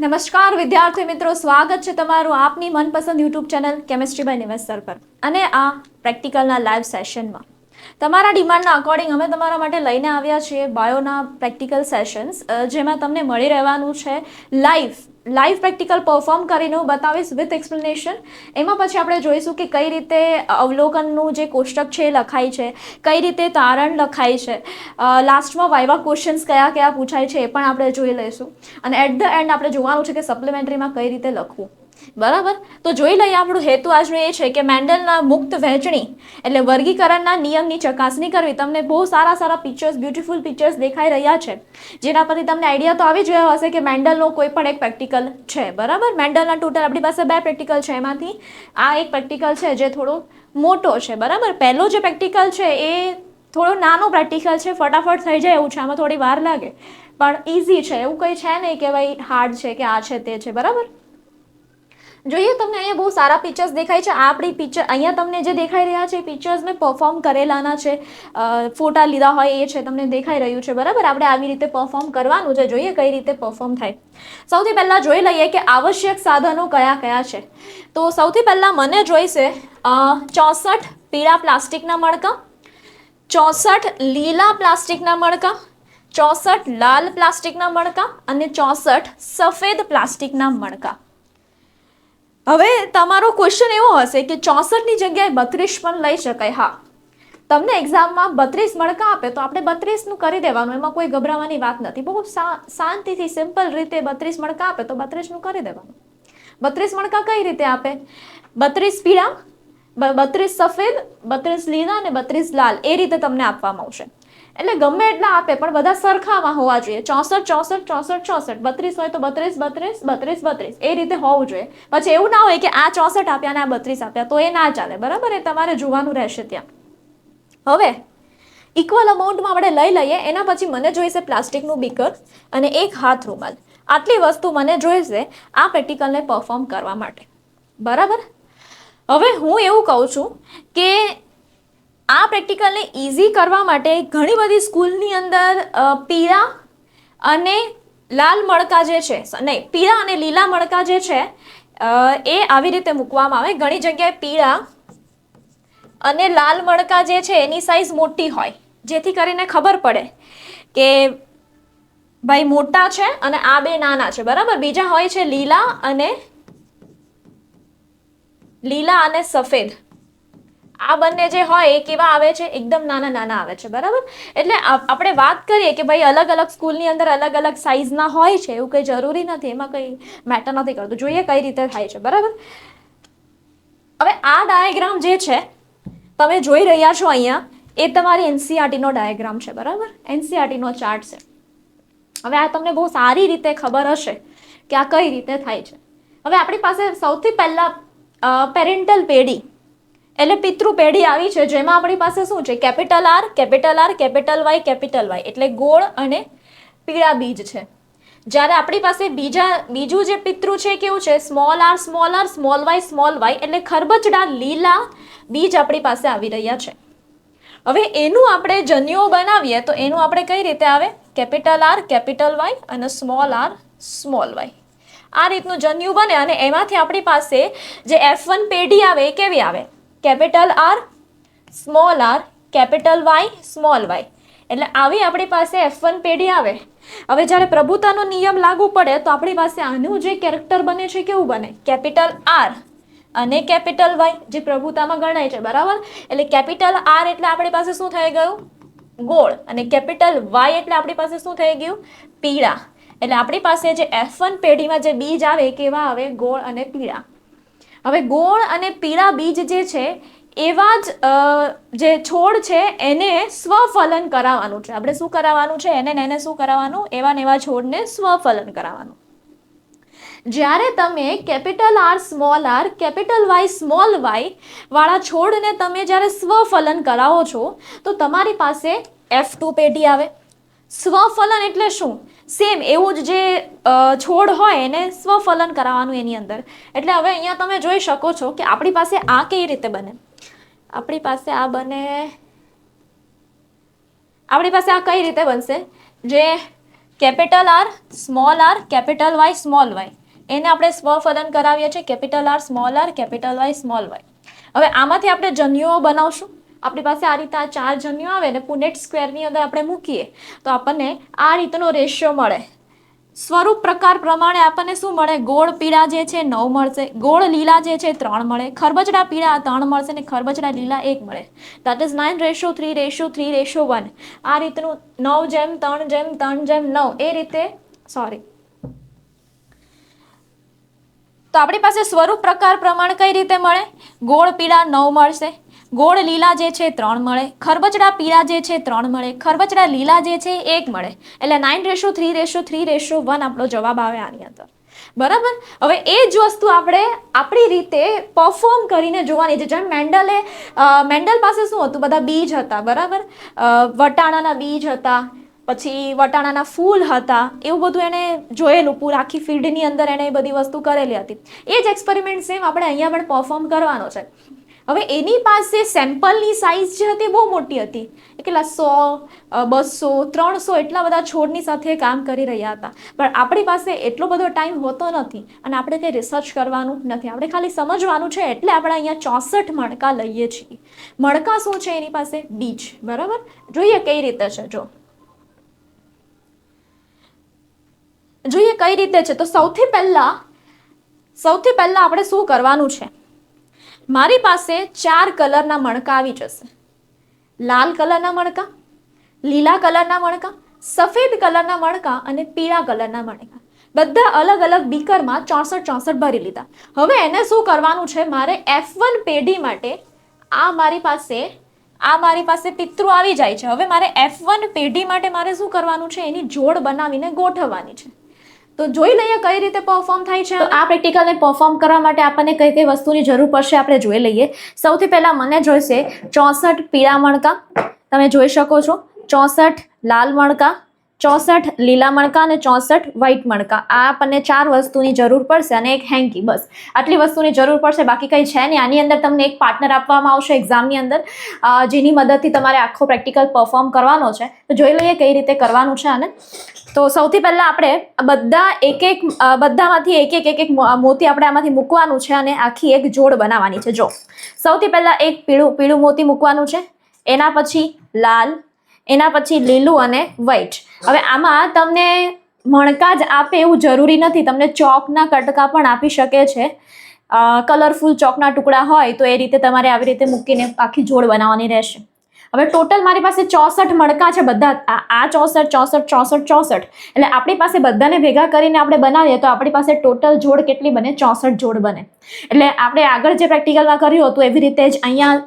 નમસ્કાર વિદ્યાર્થી મિત્રો, સ્વાગત છે તમારું આપની મનપસંદ YouTube channel chemistry by Nimesh sir પર. અને આ પ્રેક્ટિકલના લાઈવ સેશનમાં તમારા ડિમાન્ડના અકોર્ડિંગ અમે તમારા માટે લઈને આવ્યા છીએ બાયોના પ્રેક્ટિકલ સેશન્સ, જેમાં તમને મળી રહેવાનું છે લાઈવ પ્રેક્ટિકલ પરફોર્મ કરીને હું બતાવીશ વિથ એક્સપ્લેનેશન. એમાં પછી આપણે જોઈશું કે કઈ રીતે અવલોકનનું જે કોષ્ટક છે એ લખાય છે, કઈ રીતે તારણ લખાય છે, લાસ્ટમાં વાઇવા ક્વેશ્ચન્સ કયા કયા પૂછાય છે એ પણ આપણે જોઈ લઈશું. અને એટ ધ એન્ડ આપણે જોવાનું છે કે સપ્લિમેન્ટરીમાં કઈ રીતે લખવું. બરાબર, તો જોઈ લઈએ. આપણું હેતુ આજનો એ છે કે મેન્ડલના મુક્ત વહેંચણી એટલે વર્ગીકરણના નિયમની ચકાસણી કરવી. તમને બહુ સારા પિક્ચર્સ, બ્યુટીફુલ પિક્ચર્સ દેખાઈ રહ્યા છે, જેના પરથી તમને આઈડિયા તો આવી જ ગયો હશે કે મેન્ડલનો કોઈ પણ એક પ્રેક્ટિકલ છે. બરાબર, મેન્ડલના ટોટલ આપણી પાસે 2 પ્રેક્ટિકલ છે, એમાંથી આ એક પ્રેક્ટિકલ છે જે થોડો મોટો છે. બરાબર, પહેલો જે પ્રેક્ટિકલ છે એ થોડો નાનો પ્રેક્ટિકલ છે, ફટાફટ થઈ જાય એવું છે, આમાં થોડી વાર લાગે પણ ઇઝી છે, એવું કંઈ છે નહીં કે ભાઈ હાર્ડ છે કે આ છે તે છે. બરાબર, જોઈએ તમને અહીંયા બહુ સારા પિક્ચર્સ દેખાય છે. આ આપણી પિક્ચર અહીંયા તમને જે દેખાઈ રહ્યા છે એ પિક્ચર્સ મેં પરફોર્મ કરેલાના છે, ફોટા લીધા હોય એ છે, તમને દેખાઈ રહ્યું છે. બરાબર, આપણે આવી રીતે પરફોર્મ કરવાનું છે, જોઈએ કઈ રીતે પરફોર્મ થાય. સૌથી પહેલાં જોઈ લઈએ કે આવશ્યક સાધનો કયા કયા છે. તો સૌથી પહેલાં મને જોઈશે 64 પીળા પ્લાસ્ટિકના મણકા, 64 લીલા પ્લાસ્ટિકના મણકા, 64 લાલ પ્લાસ્ટિકના મણકા અને 64 સફેદ પ્લાસ્ટિકના મણકા. હવે તમારો ક્વેશ્ચન એવો હશે કે 64ની જગ્યાએ 32 પણ લઈ શકાય. હા, તમને એક્ઝામમાં 32 મણકા આપે તો આપણે 32નું કરી દેવાનું, એમાં કોઈ ગભરાવાની વાત નથી. બહુ શાંતિથી સિમ્પલ રીતે 32 મણકા આપે તો 32નું કરી દેવાનું. 32 મણકા કઈ રીતે આપે? 32 પીળા, 32 સફેદ, 32 લીલા અને 32 લાલ, એ રીતે તમને આપવામાં આવશે. એટલે ગમે એટલા આપે પણ બધા સરખામાં હોવા જોઈએ. 64 64 64 64, 32 હોય તો 32 32 32 32, એ રીતે હોવું જોઈએ. પછી એવું ના હોય કે આ 64 આપ્યા અને આ 32 આપ્યા, તો એ ના ચાલે. બરાબર, એ તમારે જોવાનું રહેશે ત્યાં. હવે ઇક્વલ અમાઉન્ટમાં આપણે લઈ લઈએ. એના પછી મને જોઈશે પ્લાસ્ટિકનું બીકર અને એક હાથ રૂમાલ. આટલી વસ્તુ મને જોઈશે આ પ્રેક્ટિકલને પરફોર્મ કરવા માટે. બરાબર, હવે હું એવું કહું છું કે આ પ્રેક્ટિકલને ઇઝી કરવા માટે ઘણી બધી સ્કૂલની અંદર પીળા અને લાલ મણકા જે છે, નહીં, પીળા અને લીલા મણકા જે છે એ આવી રીતે મૂકવામાં આવે. ઘણી જગ્યાએ પીળા અને લાલ મણકા જે છે એની સાઈઝ મોટી હોય, જેથી કરીને ખબર પડે કે ભાઈ મોટા છે અને આ બે નાના છે. બરાબર, બીજા હોય છે લીલા અને સફેદ. આ બંને જે હોય એ કેવા આવે છે? એકદમ નાના આવે છે. બરાબર, એટલે આપણે વાત કરીએ કે ભાઈ અલગ અલગ સ્કૂલની અંદર અલગ અલગ સાઈઝના હોય છે, એવું કંઈ જરૂરી નથી, એમાં કંઈ મેટર નથી કરતું. જોઈએ કઈ રીતે થાય છે. બરાબર, હવે આ ડાયાગ્રામ જે છે તમે જોઈ રહ્યા છો અહીંયા, એ તમારી એનસીઈઆરટીનો ડાયાગ્રામ છે. બરાબર, એનસીઈઆરટીનો ચાર્ટ છે. હવે આ તમને બહુ સારી રીતે ખબર હશે કે આ કઈ રીતે થાય છે. હવે આપણી પાસે સૌથી પહેલા પેરેન્ટલ પેઢી એટલે પિતૃ પેઢી આવી છે, જેમાં આપણી પાસે શું છે? Capital R, capital R, capital Y, capital Y, એટલે ગોળ અને પીળા બીજ છે. જ્યારે આપણી પાસે બીજું જે પિતૃ છે કેવું છે? સ્મોલ આર, સ્મોલ વાય, એટલે ખરબચડા લીલા બીજ આપણી પાસે આવી રહ્યા છે. હવે એનું આપણે જન્યુઓ બનાવીએ તો એનું આપણે કઈ રીતે આવે? કેપિટલ આર, કેપિટલ વાય અને સ્મોલ આર, સ્મોલ વાય, આ રીતનું જન્યુ બને. અને એમાંથી આપણી પાસે જે F1 પેઢી આવે એ કેવી આવે? Capital R, small R, capital Y, small Y, એટલે આવી આપણી પાસે F1 પેઢી આવે. હવે જ્યારે પ્રભુતાનો નિયમ લાગુ પડે તો આપણી પાસે આનું જે કેરેક્ટર બને છે કેવું બને? કેપિટલ આર અને કેપિટલ વાય, જે પ્રભુતામાં ગણાય છે. બરાબર, એટલે કેપિટલ આર એટલે આપણી પાસે શું થઈ ગયું? ગોળ. અને કેપિટલ વાય એટલે આપણી પાસે શું થઈ ગયું? પીળા. એટલે આપણી પાસે જે F1 પેઢીમાં જે બીજ આવે કેવા આવે? ગોળ અને પીળા. હવે ગોળ અને પીળા બીજ જે છે એવા જ જે છોડ છે એને સ્વફલન કરાવવાનું છે. આપણે શું કરાવવાનું છે? એને શું કરાવવાનું? એવા ને એવા છોડને સ્વફલન કરાવવાનું. જ્યારે તમે capital R, small R, capital Y, small Y વાળા છોડને તમે જ્યારે સ્વફલન કરાવો છો તો તમારી પાસે F2 પેઢી આવે. સ્વફલન એટલે શું? સેમ એવું જ જે છોડ હોય એને સ્વફલન કરાવવાનું એની અંદર. એટલે હવે અહીંયા તમે જોઈ શકો છો કે આપણી પાસે આ કઈ રીતે બને? આપણી પાસે આ બને, આપણી પાસે આ કઈ રીતે બનશે? જે capital R, capital Y, small Y. એને આપણે સ્વફલન કરાવીએ છીએ capital R, capital Y, small Y. હવે આમાંથી આપણે જન્યુઓ બનાવશું. આપણી પાસે આ રીતે આ 4 જન્યુઓ આવે ને પુનેટ સ્ક્વેરની અંદર આપણે મૂકીએ તો આપણને આ રીતનો રેશિયો મળે. સ્વરૂપ પ્રકાર પ્રમાણે આપણને શું મળે? ગોળ પીળા જે છે 9 મળશે, ગોળ લીલા જે છે 3 મળે, ખરબચડા પીળા 3 મળશે ને ખરબચડા લીલા 1 મળે. That is 9:3:3:1. આ રીતનું 9:3:3:9 એ રીતે સોરી. તો આપણી પાસે સ્વરૂપ પ્રકાર પ્રમાણે કઈ રીતે મળે? ગોળ પીળા 9 મળશે, ગોળ લીલા જે છે 3 મળે, ખરબચડા પીળા જે છે 3 મળે, ખરબચડા લીલા જે છે 1 મળે. એટલે 9:3:3:1 આપણો જવાબ આવે આની અંદર. બરાબર. હવે એ જ વસ્તુ આપણે આપણી રીતે પરફોર્મ કરીને જોવાની છે. જેમ મેન્ડલ પાસે શું હતું? બધા બીજ હતા. બરાબર. વટાણાના બીજ હતા, પછી વટાણાના ફૂલ હતા, એવું બધું એને જોયેલું. પૂરા આખી ફિલ્ડની અંદર એને એ બધી વસ્તુ કરેલી હતી. એ જ એક્સપેરિમેન્ટ સેમ આપણે અહીંયા પણ પરફોર્મ કરવાનો છે. હવે એની પાસે સેમ્પલની સાઇઝ જે હતી બહુ મોટી હતી. કેટલા 100, 200, 300 એટલા બધા છોડની સાથે કામ કરી રહ્યા હતા. પણ આપણી પાસે એટલો બધો ટાઈમ હોતો નથી અને આપણે કંઈ રિસર્ચ કરવાનું નથી. આપણે ખાલી સમજવાનું છે. એટલે આપણે અહીંયા 64 મણકા લઈએ છીએ. મણકા શું છે? એની પાસે બીજ. બરાબર. જોઈએ કઈ રીતે છે. જોઈએ કઈ રીતે છે. તો સૌથી પહેલા આપણે શું કરવાનું છે? મારી પાસે 4 કલરના મણકા આવી જશે. લાલ કલરના મણકા, લીલા કલરના મણકા, સફેદ કલરના મણકા અને પીળા કલરના મણકા. બધા અલગ અલગ બીકરમાં 64 ભરી લીધા. હવે એને શું કરવાનું છે? મારે F1 પેઢી માટે આ મારી પાસે પિતૃ આવી જાય છે. હવે મારે F1 પેઢી માટે મારે શું કરવાનું છે? એની જોડ બનાવીને ગોઠવવાની છે. તો જોઈ લઈએ કઈ રીતે પરફોર્મ થાય છે. આ પ્રેક્ટિકલને પરફોર્મ કરવા માટે આપણને કઈ કઈ વસ્તુની જરૂર પડશે આપણે જોઈ લઈએ. સૌથી પહેલા મને જોઈશે 64 પીળા મણકા. તમે જોઈ શકો છો 64 લાલ મણકા, 64 લીલા મણકા અને 64 વ્હાઈટ મણકા. આ આપણને 4 વસ્તુની જરૂર પડશે અને એક હેન્કી. બસ આટલી વસ્તુની જરૂર પડશે, બાકી કંઈ છે નહીં. આની અંદર તમને એક પાર્ટનર આપવામાં આવશે એક્ઝામની અંદર, જેની મદદથી તમારે આખો પ્રેક્ટિકલ પરફોર્મ કરવાનો છે. તો જોઈ લઈએ કઈ રીતે કરવાનું છે આને. તો સૌથી પહેલા આપણે બધામાંથી એક મોતી આપણે આમાંથી મૂકવાનું છે અને આખી એક જોડ બનાવવાની છે. જો સૌથી પહેલા એક પીળું મોતી મૂકવાનું છે, એના પછી લાલ, એના પછી લીલું અને વ્હાઈટ. હવે આમાં તમને મણકા જ આપે એવું જરૂરી નથી, તમને ચોકના કટકા પણ આપી શકે છે. કલરફુલ ચોકના ટુકડા હોય તો એ રીતે તમારે આવી રીતે મૂકીને આખી જોડ બનાવવાની રહેશે. હવે ટોટલ મારી પાસે 64 મણકા છે. બધા આ 64 એટલે આપણી પાસે બધાને ભેગા કરીને આપણે બનાવીએ તો આપણી પાસે ટોટલ જોડ કેટલી બને? 64 જોડ બને. એટલે આપણે આગળ જે પ્રેક્ટિકલમાં કર્યું હતું એવી રીતે જ અહીંયા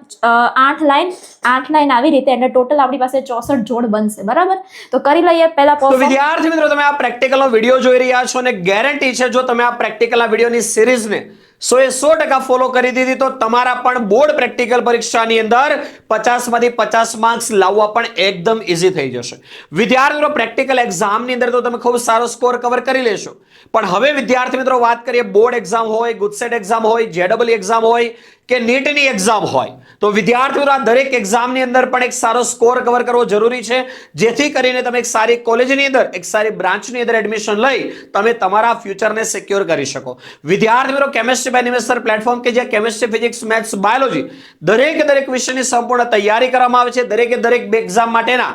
8 લાઈન આવી રીતે, એટલે ટોટલ આપણી પાસે 64 જોડ બનશે. બરાબર. તો કરી લઈએ પહેલા. તો વિદ્યાર્થી મિત્રો, તમે આ પ્રેક્ટિકલનો વિડીયો જોઈ રહ્યા છો અને ગેરંટી છે જો તમે આ પ્રેક્ટિકલના વિડીયોની સિરીઝને 100% ફોલો કરી દીધી તો તમારા પણ બોર્ડ પ્રેક્ટિકલ પરીક્ષાની અંદર 50માંથી 50 માર્ક્સ લાવવા પણ એકદમ ઈઝી થઈ જશે. વિદ્યાર્થી મિત્રો, પ્રેક્ટિકલ એક્ઝામની અંદર તો તમે ખૂબ સારો સ્કોર કવર કરી લેશો. પણ હવે વિદ્યાર્થી મિત્રો વાત કરીએ બોર્ડ એક્ઝામ હોય, ગુજસેટ એક્ઝામ હોય, JEE એક્ઝામ હોય કે નીટની એક્ઝામ હોય, તો વિદ્યાર્થી મિત્રો આ દરેક એક્ઝામની અંદર પણ એક સારો સ્કોર કવર કરવો જરૂરી છે, જેથી કરીને તમે એક સારી કોલેજની અંદર, એક સારી બ્રાન્ચની અંદર એડમિશન લઈ તમે તમારા ફ્યુચરને સિક્યોર કરી શકો. વિદ્યાર્થી મિત્રો, કેમેસ્ટ્રી બાય નિમેશ પ્લેટફોર્મ કે જ્યાં કેમેસ્ટ્રી, ફિઝિક્સ, મેથ્સ, બાયોલોજી દરેક વિષયની સંપૂર્ણ તૈયારી કરવામાં આવે છે. દરેક બે એક્ઝામ માટેના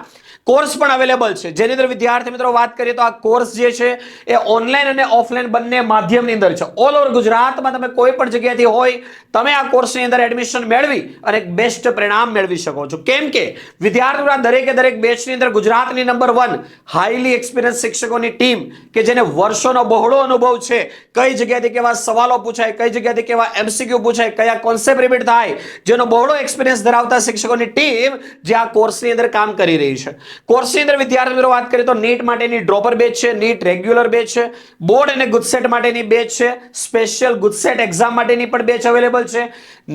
કોર્સ પણ અવેલેબલ છે, જેની અંદર વિદ્યાર્થી મિત્રો વાત કરીએ તો આ કોર્સ જે છે એ ઓનલાઈન અને ઓફલાઈન બંને માધ્યમની અંદર છે. ઓલ ઓવર ગુજરાતમાં તમે કોઈ પણ જગ્યાએથી હોય તમે આ કોર્સની અંદર એડમિશન મેળવી અને બેસ્ટ પરિણામ મેળવી શકો છો. કેમ કે વિદ્યાર્થી મિત્રો દરેક બેચની અંદર ગુજરાતની નંબર 1 હાઈલી એક્સપિરિયન્સ શિક્ષકોની ટીમ કે જેને વર્ષોનો બહોળો અનુભવ છે, કઈ જગ્યાએથી કેવા સવાલો પૂછાય, કઈ જગ્યાએથી કેવા MCQ પૂછાય, કયા કોન્સેપ્ટ રિપીટ થાય, જેનો બહોળો એક્સપિરિયન્સ ધરાવતા શિક્ષકોની ટીમ જે આ કોર્સની અંદર કામ કરી રહી છે. કોર્સની અંદર વિદ્યાર્થી મિત્રો વાત કરીએ તો નીટ માટેની ડ્રોપર બેચ છે, નીટ રેગ્યુલર બેચ છે, બોર્ડ અને ગુજસેટ માટેની બેચ છે, સ્પેશિયલ ગુજસેટ એક્ઝામ માટેની પણ બેચ અવેલેબલ છે,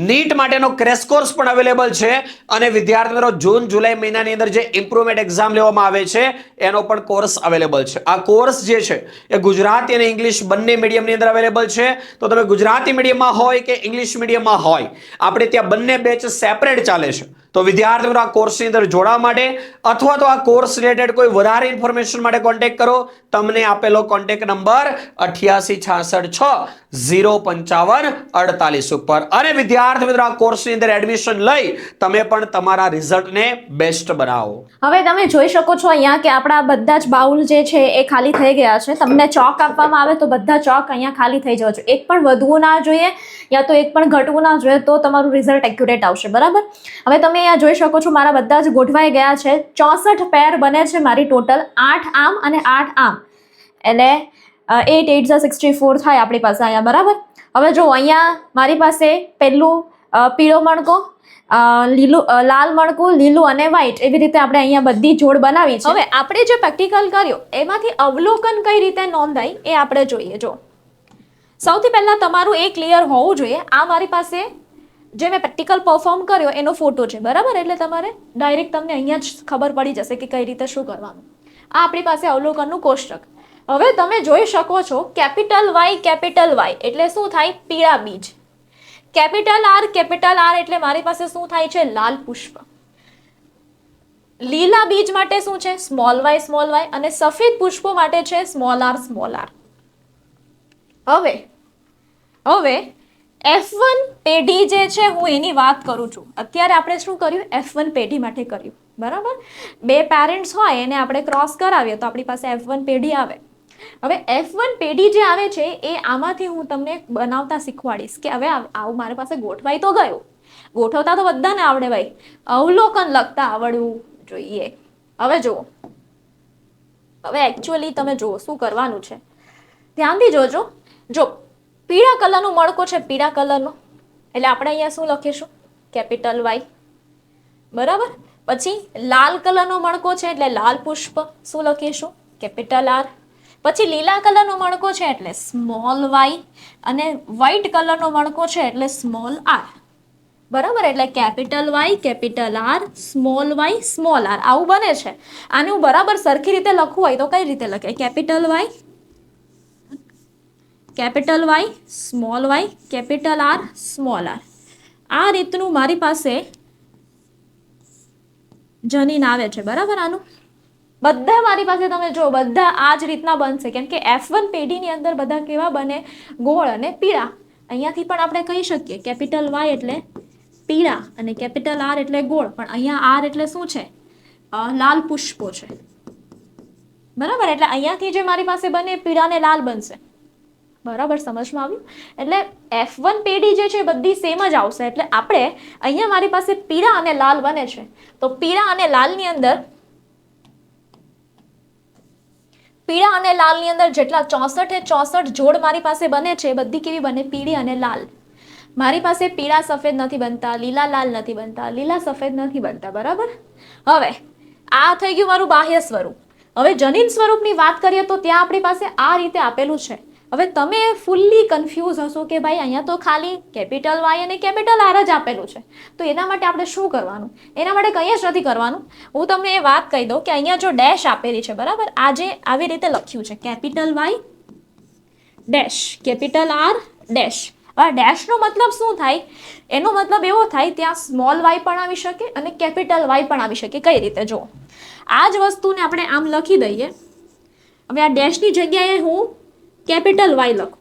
નીટ માટેનો ક્રેશ કોર્સ પણ અવેલેબલ છે અને વિદ્યાર્થી મિત્રો જૂન જુલાઈ મહિનાની અંદર જે ઇમ્પ્રુવમેન્ટ એક્ઝામ લેવામાં આવે છે એનો પણ કોર્સ અવેલેબલ છે. આ કોર્સ જે છે એ ગુજરાતી અને ઇંગ્લિશ બંને મીડિયમની અંદર અવેલેબલ છે. તો તમે ગુજરાતી મીડિયમમાં હોય કે ઇંગ્લિશ મીડિયમમાં હોય, આપણે ત્યાં બંને બેચ સેપરેટ ચાલે છે. તો વિદ્યાર્થી મિત્રો આ કોર્સની અંદર જોડાવા માટે અથવા તો આ કોર્સ રિલેટેડ કોઈ વધારે ઇન્ફોર્મેશન માટે કોન્ટેક્ટ કરો. તમને આપેલો કોન્ટેક્ટ નંબર 8866605548 ઉપર. અને વિદ્યાર્થી મિત્રો આ કોર્સની અંદર એડમિશન લઈ તમે પણ તમારા રિઝલ્ટને બેસ્ટ બનાવો. હવે તમે જોઈ શકો છો અહીંયા કે આપણા બધા જ બાઉલ જે છે એ ખાલી થઈ ગયા છે. તમને ચોક આપવામાં આવે તો બધા ચોક અહીંયા ખાલી થઈ જવા જોઈએ. એક પણ વધવું ના જોઈએ યા તો એક પણ ઘટવું ના જોઈએ, તો તમારું રિઝલ્ટ એક્યુરેટ આવશે. બરાબર. હવે તમે અહીંયા જોઈ શકો છો મારા બધા જ ગોઠવાઈ ગયા છે. 64 પેર બને છે મારી ટોટલ. 8 આમ અને 8 આમ, એટલે 8 8 64 થાય આપણી પાસે અહીંયા. બરાબર. હવે જો અહીંયા મારી પાસે પહેલું પીળો મણકો, લાલ મણકું, લીલું અને વ્હાઈટ, એવી રીતે આપણે અહીંયા બધી જોડ બનાવી છે. હવે આપણે જે પ્રેક્ટિકલ કર્યો એમાંથી અવલોકન કઈ રીતે નોંધાય એ આપણે જોઈએ. જો સૌથી પહેલા તમારું એ ક્લિયર હોવું જોઈએ. આ મારી પાસે જે મેં પ્રેક્ટિકલ પરફોર્મ કર્યો એનો ફોટો છે. બરાબર. એટલે તમારે ડાયરેક્ટ તમને અહીંયા જ ખબર પડી જશે કે કઈ રીતે શું કરવાનું. આ આપણી પાસે અવલોકનનું કોષ્ટક. હવે તમે જોઈ શકો છો કેપિટલ વાય એટલે શું થાય? પીળા બીજ. કેપિટલ આર એટલે મારી પાસે શું થાય છે? લાલ પુષ્પ. લીલા બીજ માટે શું છે? Small Y. અને સફેદ પુષ્પો માટે છે સ્મોલ આર. હવે F1 પેઢી જે છે હું એની વાત કરું છું. અત્યારે આપણે શું કર્યું? F1 પેઢી માટે કર્યું. બરાબર. બે પેરેન્ટ્સ હોય એને આપણે ક્રોસ કરાવીએ તો આપણી પાસે F1 પેઢી આવે. હવે F1 પેઢી જે આવે છે એ આમાંથી હું તમને બનાવતા શીખવાડીશ કે હવે આવું મારી પાસે ગોઠવાઈ તો ગયું. ગોઠવતા તો બધાને આવડે ભાઈ, અવલોકન લખતા આવડવું જોઈએ. હવે જુઓ, હવે એકચ્યુઅલી તમે જુઓ શું કરવાનું છે, ધ્યાનથી જોજો. જો પીળા કલરનું મણકો છે, પીળા કલરનો, એટલે આપણે અહીંયા શું લખીશું? Capital Y. બરાબર. પછી લાલ કલરનો મણકો છે એટલે લાલ પુષ્પ, શું લખીશું? Capital R. પછી લીલા કલરનો મણકો છે એટલે સ્મોલ વાય, અને વ્હાઈટ કલરનો મણકો છે એટલે સ્મોલ આર. બરાબર. એટલે capital Y, capital R, small Y, small R, આવું બને છે. આને હું બરાબર સરખી રીતે લખવું હોય તો કઈ રીતે લખે? Capital Y, small Y, capital R, small R. આ રીતનું મારી પાસે જનીન આવે છે. બરાબર. આનું બધા મારી પાસે તમે જો બધા આ જ રીતના બનશે, કેમ કે F1 પેઢીની અંદર બધા કેવા બને? ગોળ અને પીળા. અહીંયાથી પણ આપણે કહી શકીએ કેપિટલ વાય એટલે પીળા અને કેપિટલ આર એટલે ગોળ, પણ અહીંયા આર એટલે શું છે? લાલ પુષ્પો છે. બરાબર. એટલે અહીંયાથી જે મારી પાસે બને પીળા ને લાલ બનશે. બરાબર. સમજમાં આવ્યું? એટલે F1 પેઢી જે છે બધી સેમ જ આવશે. એટલે આપણે અહીંયા મારી પાસે પીળા અને લાલ બને છે, તો પીળા અને લાલની અંદર જેટલા 64 જોડ મારી પાસે બને છે બધી કેવી બને? પીળી અને લાલ. મારી પાસે પીળા સફેદ નથી બનતા, લીલા લાલ નથી બનતા, લીલા સફેદ નથી બનતા. બરાબર. હવે આ થઈ ગયું મારું બાહ્ય સ્વરૂપ. હવે જનીન સ્વરૂપની વાત કરીએ તો ત્યાં આપણી પાસે આ રીતે આપેલું છે. હવે તમે ફૂલ્લી કન્ફ્યુઝ હશો કે ભાઈ અહીંયા તો ખાલી કેપિટલ વાય અને કેપિટલ આર જ આપેલું છે, તો એના માટે આપણે શું કરવાનું? એના માટે કંઈ જ નથી કરવાનું. હું તમને એ વાત કહી દઉં કે અહીંયા જો ડેશ આપેલી છે, બરાબર, આજે આવી રીતે લખ્યું છે capital Y dash, capital R dash. હવે ડેશનો મતલબ શું થાય? એનો મતલબ એવો થાય ત્યાં સ્મોલ વાય પણ આવી શકે અને કેપિટલ વાય પણ આવી શકે. કઈ રીતે? જો આ જ વસ્તુને આપણે આમ લખી દઈએ. હવે આ ડેશની જગ્યાએ હું કેપિટલ વાય લખું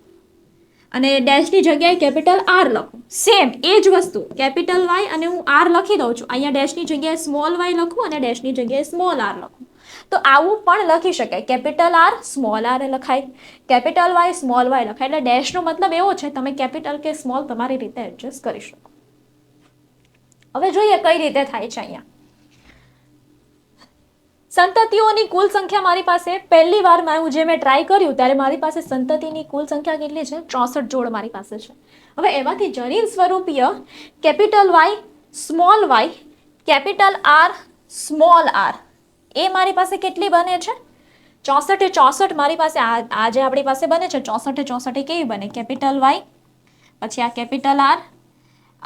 અને ડેશની જગ્યાએ કેપિટલ આર લખું. સેમ એ જ વસ્તુ કેપિટલ વાય અને હું આર લખી દઉં છું. અહીંયા ડેશની જગ્યાએ સ્મોલ વાય લખું અને ડેશની જગ્યાએ સ્મોલ આર લખું. તો આવું પણ લખી શકાય. કેપિટલ આર સ્મોલ આર લખાય, કેપિટલ વાય સ્મોલ વાય લખાય. એટલે ડેશનો મતલબ એવો છે તમે કેપિટલ કે સ્મોલ તમારી રીતે એડજસ્ટ કરી શકો. હવે જોઈએ કઈ રીતે થાય છે. અહીંયા સંતતિઓની કુલ સંખ્યા મારી પાસે પહેલી વાર જે મેં ટ્રાય કર્યું ત્યારે મારી પાસે સંતતિની કુલ સંખ્યા કેટલી છે? 64 જોડ મારી પાસે છે. હવે એમાંથી જનીન સ્વરૂપીય capital Y, small Y, capital R, small R, એ મારી પાસે કેટલી બને છે? 64 મારી પાસે આ જે આપણી પાસે બને છે 64 કેવી બને? કેપિટલ વાય, પછી આ કેપિટલ આર,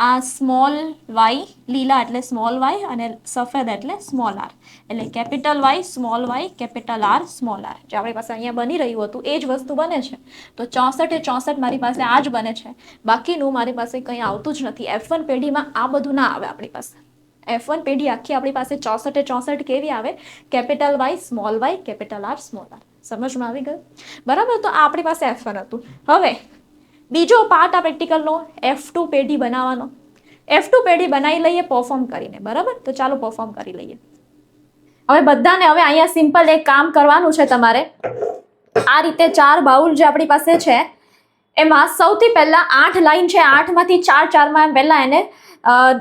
આ સ્મોલ વાય, લીલા એટલે સ્મોલ વાય અને સફેદ એટલે સ્મોલ આર. એટલે capital Y, small Y, capital R, small R, જે આપણી પાસે અહીંયા બની રહ્યું હતું એ જ વસ્તુ બને છે. તો 64 મારી પાસે આ જ બને છે. બાકીનું મારી પાસે કંઈ આવતું જ નથી. F1 પેઢીમાં આ બધું ના આવે આપણી પાસે. F1 પેઢી આખી આપણી પાસે 64 કેવી આવે? Capital Y small Y capital R small R. સમજમાં આવી ગયું? બરાબર. તો આ આપણી પાસે F1 હતું. હવે બીજો પાર્ટ આ પ્રેક્ટિકલનો F2 પેઢી બનાવવાનો. F2 પેઢી બનાવી લઈએ પરફોર્મ કરીને. બરાબર. તો ચાલો પરફોર્મ કરી લઈએ. હવે બધાને હવે અહીંયા સિમ્પલ એક કામ કરવાનું છે તમારે. આ રીતે 4 બાઉલ જે આપણી પાસે છે એમાં સૌથી પહેલા 8 લાઈન છે, 8 માંથી 4 માં પહેલા એને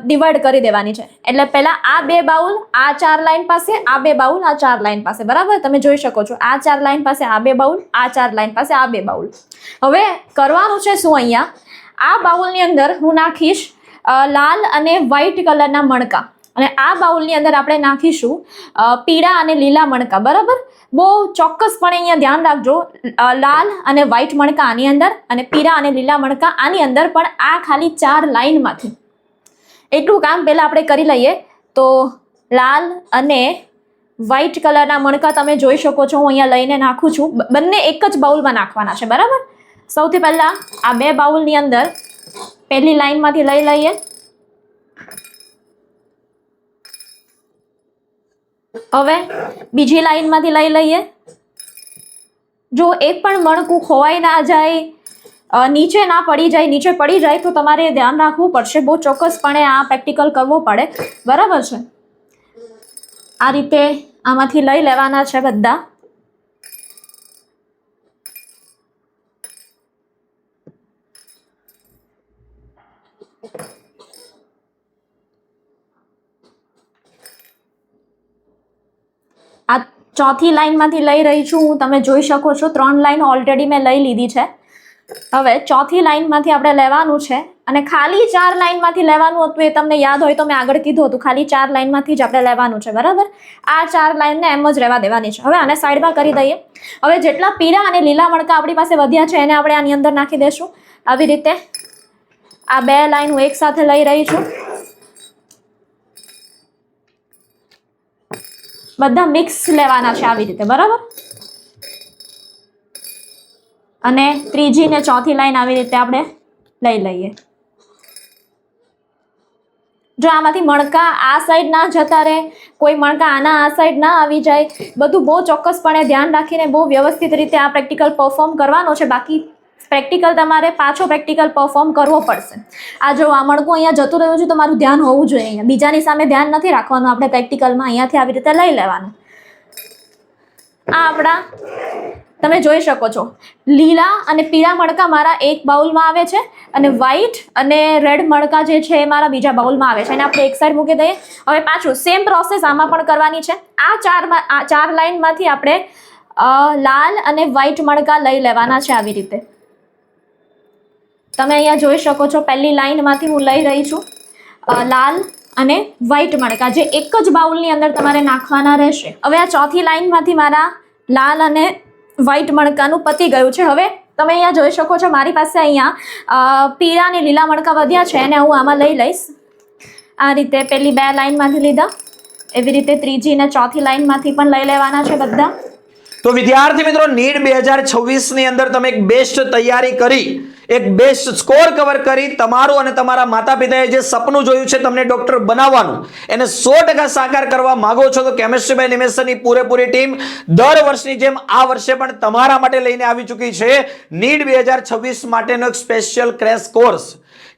ડિવાઈડ કરી દેવાની છે. એટલે પહેલા આ 2 બાઉલ આ 4 લાઈન પાસે, આ 2 બાઉલ આ 4 લાઈન પાસે. બરાબર. તમે જોઈ શકો છો આ 4 લાઈન પાસે આ 2 બાઉલ, આ 4 લાઈન પાસે આ 2 બાઉલ. હવે કરવાનું છે શું? અહીંયા આ બાઉલની અંદર હું નાખીશ લાલ અને વ્હાઈટ કલરના મણકા, અને આ બાઉલની અંદર આપણે નાખીશું પીળા અને લીલા મણકા. બરાબર. બહુ ચોક્કસપણે અહીંયા ધ્યાન રાખજો, લાલ અને વ્હાઈટ મણકા આની અંદર અને પીળા અને લીલા મણકા આની અંદર, પણ આ ખાલી 4 લાઈનમાંથી. એટલું કામ પહેલા આપણે કરી લઈએ. તો લાલ અને વ્હાઈટ કલરના મણકા તમે જોઈ શકો છો, હું અહીંયા લઈને નાખું છું. બંને એક જ બાઉલમાં નાખવાના છે. બરાબર. સૌથી પહેલા આ 2 બાઉલની અંદર પહેલી લાઈનમાંથી લઈ લઈએ. હવે બીજી લાઈનમાંથી લઈ લઈએ. જો એક પણ મણકું ખોવાઈ ના જાય, નીચે ના પડી જાય, નીચે પડી જાય તો તમારે ધ્યાન રાખવું પડશે. બહુ ચોક્કસપણે આ પ્રેક્ટિકલ કરવો પડે. બરાબર છે. આ રીતે આમાંથી લઈ લેવાના છે બધા. આ ચોથી લાઈનમાંથી લઈ રહી છું હું. તમે જોઈ શકો છો 3 લાઈન ઓલરેડી મેં લઈ લીધી છે. હવે ચોથી લાઈનમાંથી આપણે લેવાનું છે, અને ખાલી 4 લાઈનમાંથી લેવાનું હતું. એ તમને યાદ હોય તો મેં આગળ કીધું હતું, ખાલી 4 લાઈનમાંથી જ આપણે લેવાનું છે. બરાબર. આ 4 લાઈનને એમ જ રહેવા દેવાની છે. હવે આને સાઈડમાં કરી દઈએ. હવે જેટલા પીળા અને લીલા મણકા આપણી પાસે વધ્યા છે એને આપણે આની અંદર નાખી દઈશું. આવી રીતે આ 2 લાઈન હું એક સાથે લઈ રહી છું. બધા મિક્સ લેવાના છે આવી રીતે. બરાબર. અને ત્રીજી ને ચોથી લાઈન આવી રીતે આપણે લઈ લઈએ. જો આમાંથી મણકા આ સાઈડ ના જતા રહે, કોઈ મણકા આના આ સાઈડ ના આવી જાય, બધું બહુ ચોક્કસપણે ધ્યાન રાખીને બહુ વ્યવસ્થિત રીતે આ પ્રેક્ટિકલ પરફોર્મ કરવાનો છે. બાકી પ્રેક્ટિકલ તમારે પાછો પ્રેક્ટિકલ પરફોર્મ કરવો પડશે. આ જો આ મણકું અહીંયા જતું રહ્યું છે તો મારું ધ્યાન હોવું જોઈએ. અહીંયા બીજાની સામે ધ્યાન નથી રાખવાનું આપણે પ્રેક્ટિકલમાં. અહીંયાથી આવી રીતે લઈ લેવાનું. આ આપણા તમે જોઈ શકો છો લીલા અને પીળા મણકા મારા એક બાઉલમાં આવે છે, અને વ્હાઈટ અને રેડ મણકા જે છે એ મારા બીજા બાઉલમાં આવે છે. એને આપણે એક સાઈડ મૂકી દઈએ. હવે પાછું સેમ પ્રોસેસ આમાં પણ કરવાની છે. આ 4 લાઈનમાંથી આપણે લાલ અને વ્હાઈટ મણકા લઈ લેવાના છે આવી રીતે. તમે અહીંયા જોઈ શકો છો પહેલી લાઈનમાંથી હું લઈ રહી છું લાલ અને વ્હાઈટ મણકા, જે એક જ બાઉલની અંદર તમારે નાખવાના રહેશે. હવે આ ચોથી લાઈનમાંથી મારા લાલ અને વ્હાઈટ મણકાનું પતી ગયું છે. હવે તમે અહીંયા જોઈ શકો છો મારી પાસે અહીંયા પીળા અને લીલા મણકા વધ્યા છે, અને હું આમાં લઈ લઈશ. આ રીતે પહેલી 2 લાઈનમાંથી લીધા, એવી રીતે ત્રીજી અને ચોથી લાઈનમાંથી પણ લઈ લેવાના છે બધા. તો વિદ્યાર્થી મિત્રો, નીટ 2026 ની અંદર તમે એક બેસ્ટ તૈયારી કરી, એક બેસ્ટ સ્કોર કવર કરી, તમારું અને તમારા માતા પિતાએ જે સપનું જોયું છે તમને ડોક્ટર બનાવવાનું, એને 100% સાકાર કરવા માંગો છો તો કેમેસ્ટ્રી બાય નિમેશની પૂરેપૂરી ટીમ દર વર્ષની જેમ આ વર્ષે પણ તમારા માટે લઈને આવી ચૂકી છે નીટ 2026 માટેનો એક સ્પેશિયલ ક્રેશ કોર્સ,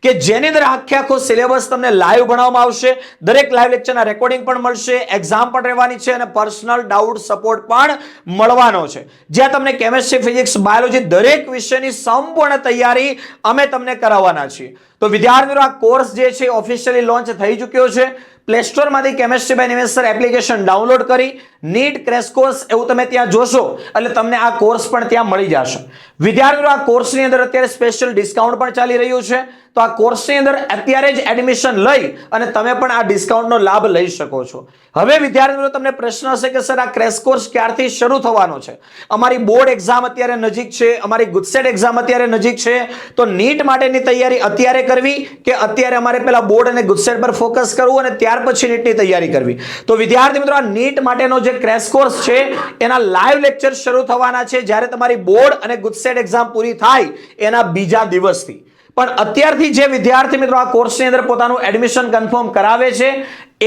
કે જેની અંદર આખો સિલેબસ તમને લાઈવ ભણાવવામાં આવશે. દરેક લાઈવ લેક્ચરના રેકોર્ડિંગ પણ મળશે, એક્ઝામ પણ રહેવાની છે, અને પર્સનલ ડાઉટ સપોર્ટ પણ મળવાનો છે, જ્યાં તમને કેમેસ્ટ્રી, ફિઝિક્સ, બાયોલોજી દરેક વિષયની સંપૂર્ણ તૈયારી અમે તમને કરાવવાના છીએ. તો વિદ્યાર્થીઓ, આ કોર્સ જે છે ઓફિશિયલી લોન્ચ થઈ ચૂક્યો છે. પ્લે સ્ટોરમાંથી chemistry by Nimesh sir application download કરી નીટ ક્રેશ કોર્સ એવું તમે ત્યાં જોશો એટલે તમને આ કોર્સ પણ ત્યાં મળી જશે. વિદ્યાર્થીઓ, આ કોર્સની અંદર અત્યારે સ્પેશિયલ ડિસ્કાઉન્ટ પણ ચાલી રહ્યું છે. તો આ કોર્સની અંદર અત્યારે જ એડમિશન લઈ અને તમે પણ આ ડિસ્કાઉન્ટનો લાભ લઈ શકો છો. હવે વિદ્યાર્થીઓ, તમને પ્રશ્ન હશે કે સર આ ક્રેશ કોર્સ ક્યારથી શરૂ થવાનો છે? અમારી બોર્ડ એક્ઝામ અત્યારે નજીક છે, અમારી ગુજસેટ એક્ઝામ અત્યારે નજીક છે, તો નીટ માટેની તૈયારી અત્યારે કરવી કે અત્યારે અમારે પેલા બોર્ડ અને ગુજસેટ પર ફોકસ કરવું અને ત્યાર પછી નીટની તૈયારી કરવી? તો વિદ્યાર્થી મિત્રો, આ નીટ માટેનો જે ક્રેશ કોર્સ છે એના લાઈવ લેક્ચર શરૂ થવાના છે જ્યારે તમારી બોર્ડ અને ગુજસેટ એક્ઝામ પૂરી થાય એના બીજા દિવસથી. પણ અત્યારથી જે વિદ્યાર્થી મિત્રો આ કોર્સની અંદર પોતાનું એડમિશન કન્ફર્મ કરાવે છે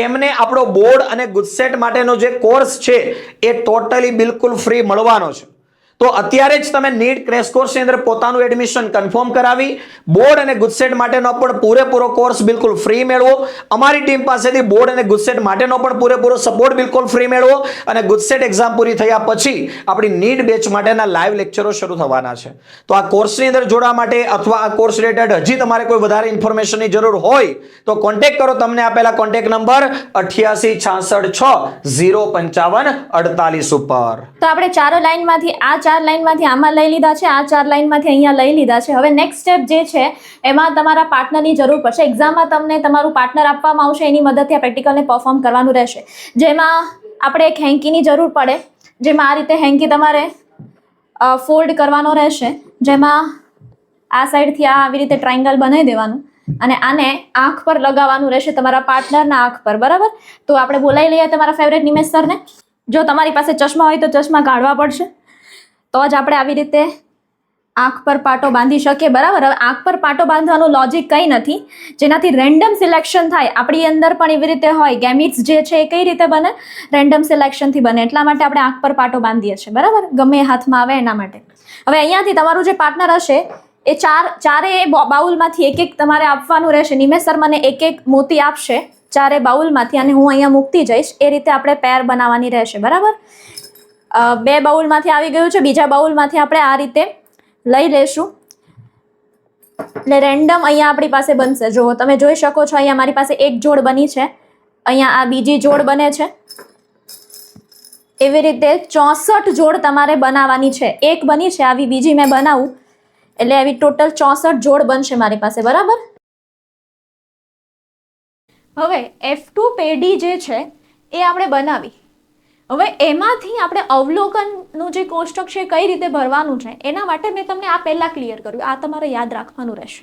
એમને આપણો બોર્ડ અને ગુજસેટ માટેનો જે કોર્સ છે એ ટોટલી બિલકુલ ફ્રી મળવાનો છે. તો અત્યારે જ તમે નીટ ક્રેશ કોર્સની અંદર પોતાનું એડમિશન કન્ફર્મ કરાવી બોર્ડ અને ગુજસેટ માટેનો પણ પૂરેપૂરો કોર્સ બિલકુલ ફ્રી મેળવો. અમારી ટીમ પાસેથી બોર્ડ અને ગુજસેટ માટેનો પણ પૂરેપૂરો સપોર્ટ બિલકુલ ફ્રી મેળવો અને ગુજસેટ એક્ઝામ પૂરી થયા પછી આપણી નીટ બેચ માટેના લાઈવ લેક્ચરો શરૂ થવાના છે. તો આ કોર્સની અંદર જોડવા માટે અથવા આ કોર્સ રિલેટેડ હજી તમારે કોઈ વધારે ઇન્ફોર્મેશનની જરૂર હોય તો કોન્ટેક્ટ કરો તમને આપેલા કોન્ટેક્ટ નંબર 8866605548 ઉપર. તો આપણે ચાર લાઈનમાંથી આમાં લઈ લીધા છે, આ 4 લાઈનમાંથી અહીંયા લઈ લીધા છે. હવે નેક્સ્ટ સ્ટેપ જે છે એમાં તમારા પાર્ટનરની જરૂર પડશે. એક્ઝામમાં તમને તમારું પાર્ટનર આપવામાં આવશે, એની મદદથી આ પ્રેક્ટિકલને પરફોર્મ કરવાનું રહેશે. જેમાં આપણે એક હેન્કીની જરૂર પડે, જેમાં આ રીતે હેન્કી તમારે ફોલ્ડ કરવાનો રહેશે, જેમાં આ સાઈડથી આવી રીતે ટ્રાયંગલ બનાવી દેવાનું અને આને આંખ પર લગાવવાનું રહેશે, તમારા પાર્ટનરના આંખ પર. બરાબર? તો આપણે બોલાવી લઈએ તમારા ફેવરેટ નિમેશ સરને. જો તમારી પાસે ચશ્મા હોય તો ચશ્મા કાઢવા પડશે, તો જ આપણે આવી રીતે આંખ પર પાટો બાંધી શકીએ. બરાબર? હવે આંખ પર પાટો બાંધવાનું લોજિક કંઈ નથી, જેનાથી રેન્ડમ સિલેક્શન થાય. આપણી અંદર પણ એવી રીતે હોય, ગેમિટ્સ જે છે એ કઈ રીતે બને? રેન્ડમ સિલેક્શનથી બને. એટલા માટે આપણે આંખ પર પાટો બાંધીએ છીએ. બરાબર? ગમે એ હાથમાં આવે એના માટે. હવે અહીંયાથી તમારું જે પાર્ટનર હશે એ ચારે બાઉલમાંથી એક એક તમારે આપવાનું રહેશે. નિમેશ સર મને એક એક મોતી આપશે ચારે બાઉલમાંથી અને હું અહીંયા મૂકતી જઈશ. એ રીતે આપણે પેર બનાવવાની રહેશે. બરાબર? 2 બાઉલમાંથી આવી ગયું છે, બીજા બાઉલમાંથી આપણે આ રીતે લઈ લેશું એટલે રેન્ડમ અહીંયા આપણી પાસે બનશે. જો તમે જોઈ શકો છો, અહીંયા મારી પાસે એક જોડ બની છે, અહીંયા આ બીજી જોડ બને છે. એવી રીતે 64 જોડ તમારે બનાવવાની છે. એક બની છે, આવી બીજી મેં બનાવું એટલે આવી ટોટલ 64 જોડ બનશે મારી પાસે. બરાબર? હવે F2 પેઢી જે છે એ આપણે બનાવી. હવે એમાંથી આપણે અવલોકનનું જે કોષ્ટક છે કઈ રીતે ભરવાનું છે એના માટે મેં તમને આ પહેલા ક્લિયર કર્યું. આ તમારે યાદ રાખવાનું રહેશે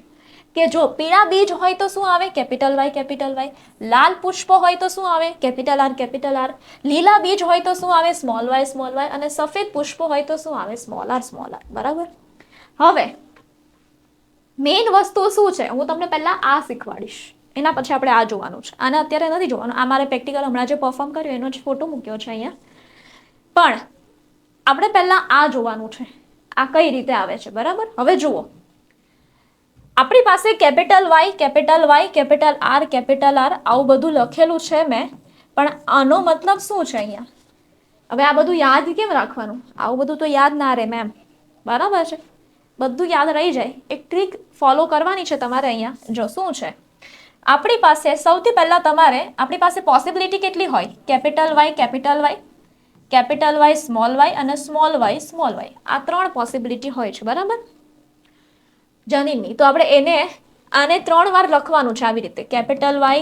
કે જો પીળા બીજ હોય તો શું આવે? Capital Y capital Y. લાલ પુષ્પ હોય તો શું આવે? Capital R capital R. લીલા બીજ હોય તો શું આવે? સ્મોલ વાય અને સફેદ પુષ્પ હોય તો શું આવે? Small R. બરાબર? હવે મેઇન વસ્તુ શું છે હું તમને પહેલા આ શીખવાડીશ, એના પછી આપણે આ જોવાનું છે. આને અત્યારે નથી જોવાનું, આ મારે પ્રેક્ટિકલ હમણાં જે પરફોર્મ કર્યું એનો જ ફોટો મૂક્યો છે અહીંયા. પણ આપણે પહેલા આ જોવાનું છે, આ કઈ રીતે આવે છે. બરાબર? હવે જુઓ, આપણી પાસે કેપિટલ વાય કેપિટલ આર આવું બધું લખેલું છે મેં, પણ આનો મતલબ શું છે અહીંયા? હવે આ બધું યાદ કેમ રાખવાનું? આવું બધું તો યાદ ના રહે મેમ. બરાબર છે? બધું યાદ રહી જાય. એક ટ્રીક ફોલો કરવાની છે તમારે અહીંયા. જો શું છે આપણી પાસે, સૌથી પહેલા તમારે આપણી પાસે પોસિબિલિટી કેટલી હોય? કેપિટલ વાય સ્મોલ વાય અને સ્મોલ વાય. આ 3 પોસિબિલિટી હોય છે. બરાબર? જનીનની. તો આપણે આને 3 વાર લખવાનું છે આવી રીતે. Capital Y.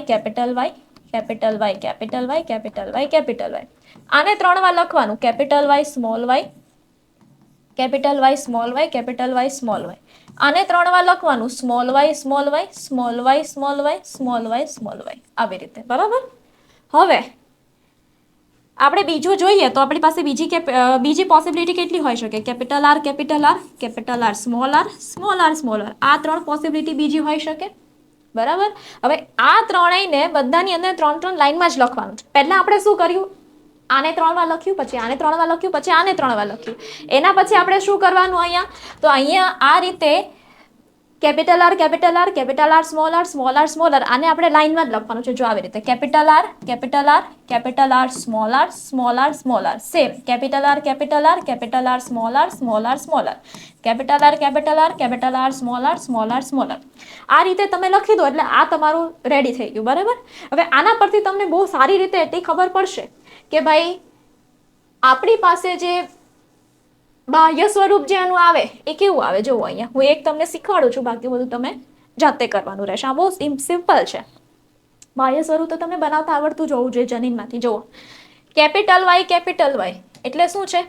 આને 3 વાર લખવાનું. Capital Y small Y. આને 3 વાર લખવાનું. Small Y. આવી રીતે. બરાબર? હવે આપણે બીજું જોઈએ તો આપણી પાસે બીજી પોસિબિલિટી કેટલી હોઈ શકે? Capital R small R. આ 3 પોસિબિલિટી બીજી હોઈ શકે. બરાબર? હવે આ ત્રણેયને બધાની અંદર 3 લાઈનમાં જ લખવાનું છે. પહેલા આપણે શું કર્યું? આને 3 વાર લખ્યું, પછી આને 3 વાર લખ્યું, પછી આને 3 વાર લખ્યું. એના પછી આપણે શું કરવાનું અહીંયા? તો અહીંયા આ રીતે કેપિટલ આર સ્મોલ આર. આને આપણે લાઈનમાં જ લખવાનું છે. જો આવી રીતે capital R small R. Same capital R small R. Small R. આ રીતે તમે લખી દો એટલે આ તમારું રેડી થઈ ગયું. બરાબર? હવે આના પરથી તમને બહુ સારી રીતે એટલી ખબર પડશે કે ભાઈ આપણી પાસે જે બાહ્ય સ્વરૂપ જે આનું આવે એ કેવું આવે. જુઓ અહીંયા હું એક તમને શીખવાડું છું, બાકી બધું તમે જાતે કરવાનું રહેશે. આ બહુ સિમ્પલ છે. બાહ્ય સ્વરૂપ તો તમને બનાવતા આવડતું જ હોવું જોઈએ જનીનમાંથી. જુઓ, કેપિટલ વાય એટલે શું છે?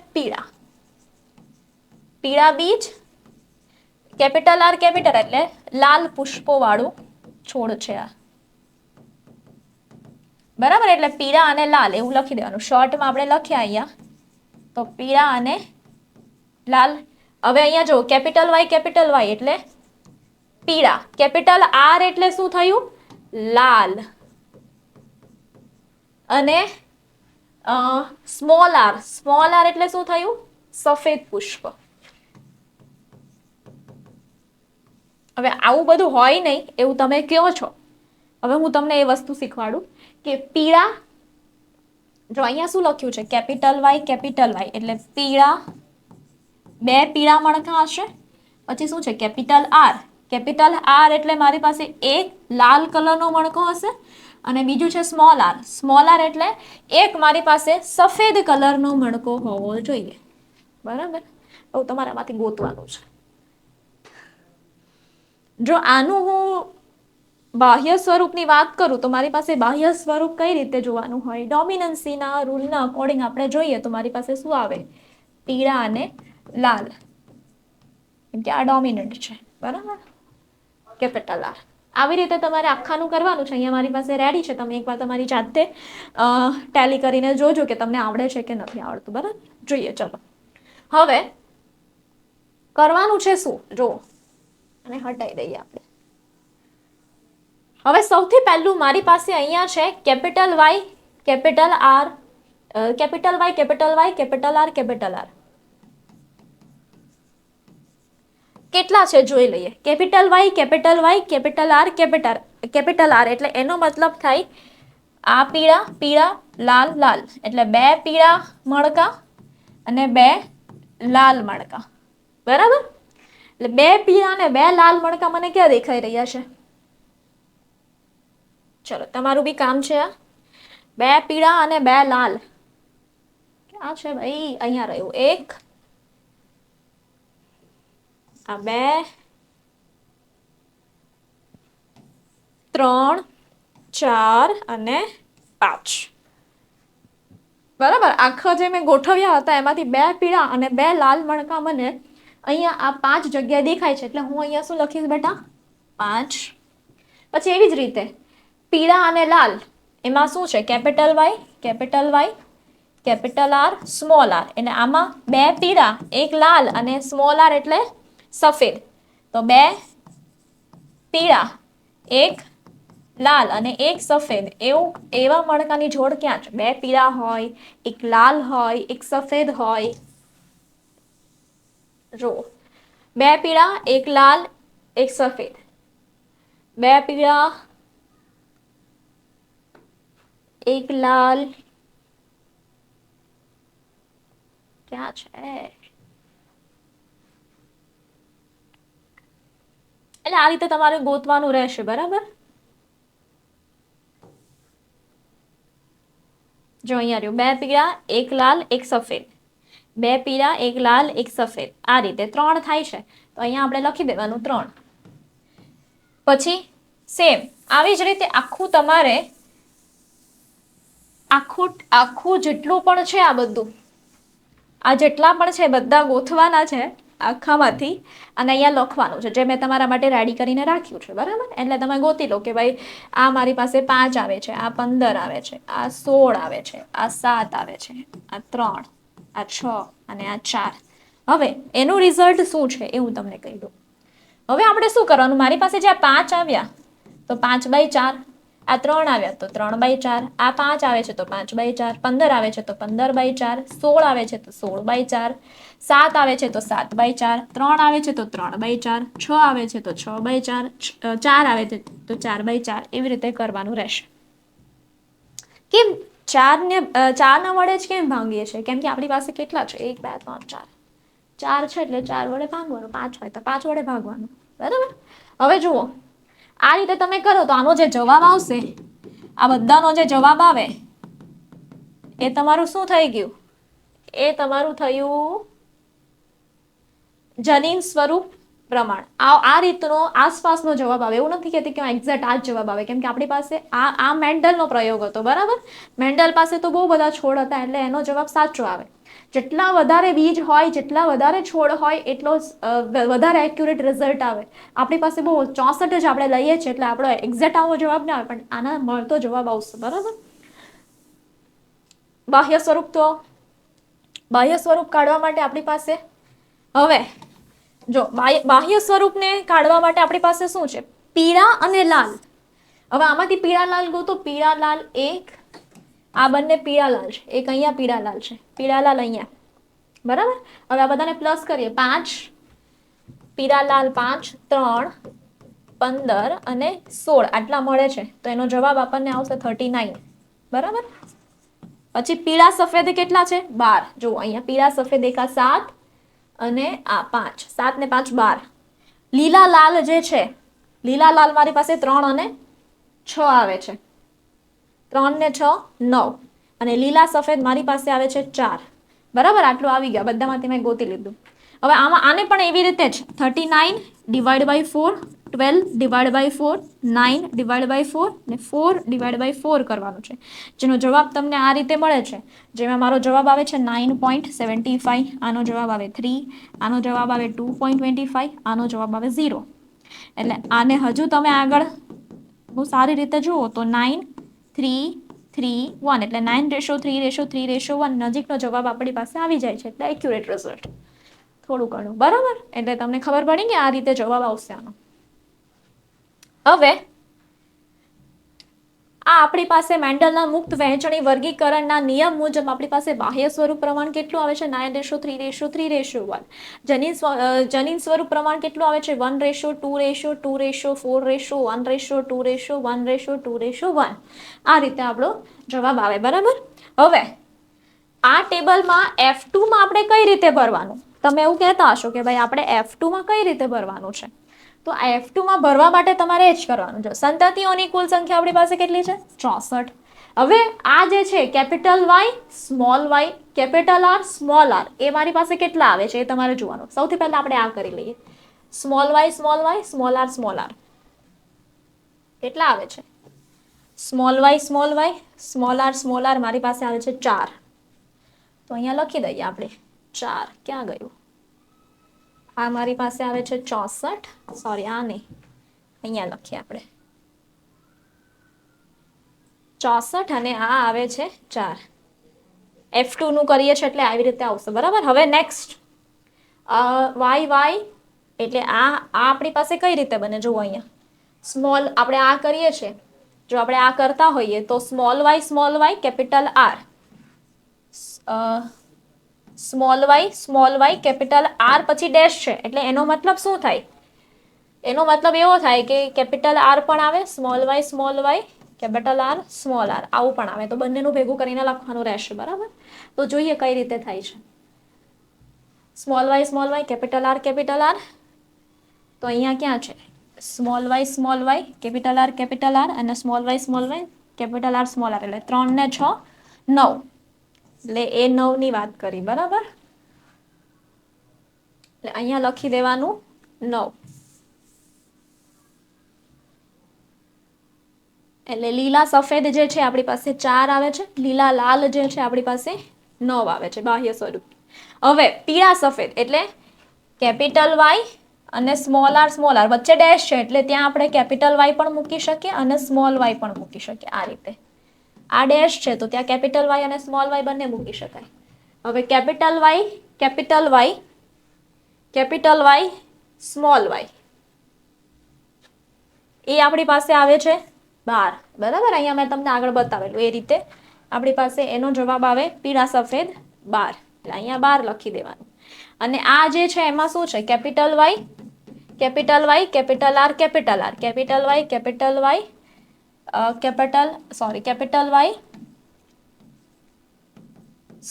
પીળા બીજ. કેપિટલ આર એટલે લાલ પુષ્પો વાળું છોડ છે આ. બરાબર? એટલે પીળા અને લાલ એવું લખી દેવાનું. શોર્ટમાં આપણે લખ્યા અહીંયા તો પીળા અને લાલ. હવે અહીંયા જો કેપિટલ વાય એટલે પીળા. કેપિટલ આર એટલે શું થયું? લાલ. અને સ્મોલ આર એટલે શું થયું? સફેદ પુષ્પ. હવે આવું બધું હોય નહીં એવું તમે કહો છો. હવે હું તમને એ વસ્તુ શીખવાડું કે પીળા, જો અહીંયા શું લખ્યું છે? કેપિટલ વાય એટલે પીળા, 2 પીળા મણકા હશે. પછી શું છે? Capital R. કેપિટલ આર એટલે મારી પાસે એક લાલ કલરનો મણકો હશે અને બીજું છે સ્મોલ આર. સ્મોલ આર એટલે એક મારી પાસે સફેદ કલરનો મણકો હોવો જોઈએ. બરાબર? હવે તમારામાંથી ગોતવાનું છે. જો આનું હું બાહ્ય સ્વરૂપની વાત કરું તો મારી પાસે બાહ્ય સ્વરૂપ કઈ રીતે જોવાનું હોય? ડોમિનન્સીના રૂલના અકોર્ડિંગ આપણે જોઈએ તો મારી પાસે શું આવે? પીળા અને લાલ. કેમ કે આ ડોમિનન્ટ છે. બરાબર? Capital R. આવી રીતે તમારે આખાનું કરવાનું છે. અહીંયા મારી પાસે રેડી છે. તમે એકવાર તમારી જાતે ટેલી કરીને જોજો કે તમને આવડે છે કે નથી આવડતું. બરાબર? જોઈએ ચલો. હવે કરવાનું છે શું? જો અને હટાઈ દઈએ આપણે. હવે સૌથી પહેલું મારી પાસે અહીંયા છે capital Y, capital R, capital Y, capital R, capital R. કેટલા છે જોઈ લઈએ. Capital Y, capital R, capital R એટલે એનો મતલબ થાય આ પીળા, પીળા, લાલ, લાલ એટલે 2 પીળા મણકા અને 2 લાલ મણકા. બરાબર? એટલે 2 પીળા અને 2 લાલ મણકા મને ક્યાં દેખાઈ રહ્યા છે? ચલો તમારું બી કામ છે આ. 2 પીળા અને 2 લાલ. ક્યાં છે ભાઈ? અહીંયા રહ્યું. 1 આ 2 3 4 અને 5. બરાબર? આખા જે મેં ગોઠવ્યા હતા એમાંથી 2 પીળા અને 2 લાલ મણકા મને અહીંયા આ 5 જગ્યાએ દેખાય છે. એટલે હું અહીંયા શું લખીશ બેટા? 5. પછી એવી જ રીતે પીળા અને લાલ એમાં શું છે? Capital Y, capital R, small R. એટલે આમાં 2 પીળા, 1 લાલ અને સ્મોલ આર એટલે સફેદ. તો 2 પીળા, 1 લાલ અને 1 સફેદ. એવા મણકાની જોડ ક્યાં છે? 2 પીળા હોય, 1 લાલ હોય, 1 સફેદ હોય. જો 2 પીળા, 1 લાલ, 1 સફેદ. 2 પીળા, 1 લાલ. ક્યાં છે? એટલે આ રીતે તમારે ગોતવાનું રહેશે. બરાબર? જો અહીંયા રહ્યું 2 પીળા, 1 લાલ, 1 સફેદ. 2 પીળા, 1 લાલ, 1 સફેદ. આ રીતે 3 થાય છે. તો અહીંયા આપણે લખી દેવાનું 3. પછી સેમ આવી જ રીતે આખું તમારે આખું જેટલું પણ છે આ બધું, આ જેટલા પણ છે બધા ગોથવાના છે આખામાંથી અને અહીંયા લખવાનું છે જે મેં તમારા માટે રેડી કરીને રાખ્યું છે. બરાબર? એટલે તમે ગોતી લો કે ભાઈ આ મારી પાસે 5 આવે છે, આ 15 આવે છે, આ 16 આવે છે, આ 7 આવે છે, આ 3, આ 6 અને આ 4. હવે એનું રિઝલ્ટ શું છે એ હું તમને કહી દઉં. હવે આપણે શું કરવાનું? મારી પાસે જે આ 5 આવ્યા તો 5/4, આ 3 આવ્યા તો 3/4, આ 5 આવે છે તો 5/4, 15 આવે છે તો 15/4, 16 આવે છે તો 16/4, 7 આવે છે તો 7/4, 3 આવે છે તો 3/4, 6 આવે છે તો 6/4, 4 આવે છે તો 4/4. એવી રીતે કરવાનું રહેશે. કેમ 4 ના વડે જ કેમ ભાંગીએ છીએ? કેમ કે આપણી પાસે કેટલા છે? 1 2 3 4 છે એટલે 4 વડે ભાગવાનું. 5 હોય તો 5 વડે ભાગવાનું. બરાબર? હવે જુઓ આ રીતે તમે કરો તો આનો જે જવાબ આવશે, આ બધાનો જે જવાબ આવે એ તમારું શું થઈ ગયું? એ તમારું થયું જનીન સ્વરૂપ પ્રમાણ. આ રીતનો આસપાસનો જવાબ આવે. એવું નથી કહેતી કે એક્ઝેક્ટ આ જ જવાબ આવે કેમ કે આપણી પાસે આ મેન્ડલનો પ્રયોગ હતો. બરાબર? મેન્ડલ પાસે તો બહુ બધા છોડ હતા એટલે એનો જવાબ સાચો આવે. જેટલા વધારે બીજ હોય, જેટલા વધારે છોડ હોય એટલો વધારે એક્યુરેટ રિઝલ્ટ આવે. આપણી પાસે બહુ 64 જ આપણે લઈએ છીએ એટલે આપણો એક્ઝેક્ટ આવો જવાબ ના આવે પણ આના મળતો જવાબ આવશે. બરાબર? બાહ્ય સ્વરૂપ કાઢવા માટે આપણી પાસે હવે જો બાહ્ય સ્વરૂપને કાઢવા માટે આપણી પાસે શું છે? પીળા અને લાલ. હવે આમાંથી પીળા લાલ ગો તો પીળા લાલ એક, આ બંને પીળા લાલ છે, એક અહીંયા પીળા લાલ છે, પીળા લાલ અહીંયા, બરાબર. હવે આ બધાને પ્લસ કરીએ, 5 પીળા લાલ 5 3 15 અને 16 આટલા મળે છે, તો એનો જવાબ આપણને આવશે 39, બરાબર. પછી પીળા સફેદ કેટલા છે? 12. જો અહીંયા પીળા સફેદ એકા 7 અને આ 5, 7 ને 5 12. લીલા લાલ જે છે, લીલા લાલ મારી પાસે 3 અને 6 આવે છે, 3 ને 6 9, અને લીલા સફેદ મારી પાસે આવે છે 4, બરાબર. આટલું આવી ગયા, બધામાંથી મેં ગોતી લીધું. હવે આને પણ એવી રીતે જ 39 divide by 4, 12 divide by 4, 9 divide by 4 ને 4 ડિવાઈડ બાય 4 કરવાનું છે, જેનો જવાબ તમને આ રીતે મળે છે. જેમાં મારો જવાબ આવે છે 9.75, આનો જવાબ આવે 3, આનો જવાબ આવે 2.25, આનો જવાબ આવે 0. એટલે આને હજુ તમે આગળ બહુ સારી રીતે જુઓ તો 9 3 3 1 એટલે 9:3:3:1 નજીકનો જવાબ આપણી પાસે આવી જાય છે, એટલે એક્યુરેટ રિઝલ્ટ. થોડું ઘણું, બરાબર. એટલે તમને ખબર પડી કે આ રીતે જવાબ આવશે આનો. હવે આ આપણી પાસે મેન્ડલના મુક્ત વહેંચણી વર્ગીકરણના નિયમ મુજબ આપણી પાસે બાહ્ય સ્વરૂપ પ્રમાણ કેટલું આવે છે? 9:3:3:1. જનીન સ્વરૂપ પ્રમાણ કેટલું આવે છે? 1:2:4:2:1:2:1:1. આ રીતે આપણો જવાબ આવે, બરાબર. હવે આ ટેબલમાં F2 માં આપણે કઈ રીતે ભરવાનું? તમે એવું કહેતા હશો કે ભાઈ આપણે F2 માં કઈ રીતે ભરવાનું છે? તો આ F2 માં ભરવા માટે તમારે એ જ કરવાનું છે. સંતતિઓની કુલ સંખ્યા આપણી પાસે કેટલી છે? 64. હવે આ જે છે capital Y small y capital R small r, એ મારી પાસે કેટલા આવે છે એ તમારે જોવાનું. સૌથી પહેલા આપણે આ કરી લઈએ. સ્મોલ y સ્મોલ r કેટલા આવે છે? સ્મોલ y સ્મોલ r મારી પાસે આવે છે 4. તો અહીંયા લખી દઈએ આપણે 4. ક્યાં ગયું? આ મારી પાસે આવે છે 64, સોરી આ નહીં, અહીંયા લખીએ આપણે 64 અને આ આવે છે 4. F2 નું કરીએ છીએ એટલે આવી રીતે આવશે, બરાબર. હવે નેક્સ્ટ y એટલે આ આપણી પાસે કઈ રીતે બને? જુઓ અહીંયા સ્મોલ આપણે આ કરીએ છીએ, જો આપણે આ કરતા હોઈએ તો small y capital R, small y capital R પછી ડેશ છે, એટલે એનો મતલબ શું થાય? એનો મતલબ એવો થાય કે કેપિટલ R પણ આવે, small y capital R small r આવું પણ આવે, તો બંનેનું ભેગું કરીને લખવાનું રહેશે, બરાબર. તો જોઈએ કઈ રીતે થાય છે. સ્મોલ y કેપિટલ R, તો અહીંયા ક્યાં છે? સ્મોલ y કેપિટલ R અને small y capital R small r, એટલે 3 ને 6 9, એટલે એ 9 ની વાત કરી, બરાબર. એટલે અહીંયા લખી દેવાનું 9. એટલે લીલા સફેદ જે છે આપણી પાસે 4 આવે છે, લીલા લાલ જે છે આપણી પાસે 9 આવે છે બાહ્ય સ્વરૂપ. હવે પીળા સફેદ એટલે કેપિટલ Y અને સ્મોલ r વચ્ચે ડેશ છે, એટલે ત્યાં આપણે કેપિટલ Y પણ મૂકી શકીએ અને સ્મોલ y પણ મૂકી શકીએ. આ રીતે આ ડેશ છે તો ત્યાં કેપિટલ Y અને સ્મોલ y બંને મૂકી શકાય. હવે કેપિટલ Y સ્મોલ y એ આપણી પાસે આવે છે 12, બરાબર. અહીંયા મેં તમને આગળ બતાવેલું એ રીતે આપણી પાસે એનો જવાબ આવે પીળા સફેદ 12, એટલે અહીંયા 12 લખી દેવાનું. અને આ જે છે એમાં શું છે? Capital Y capital R, capital Y capital Y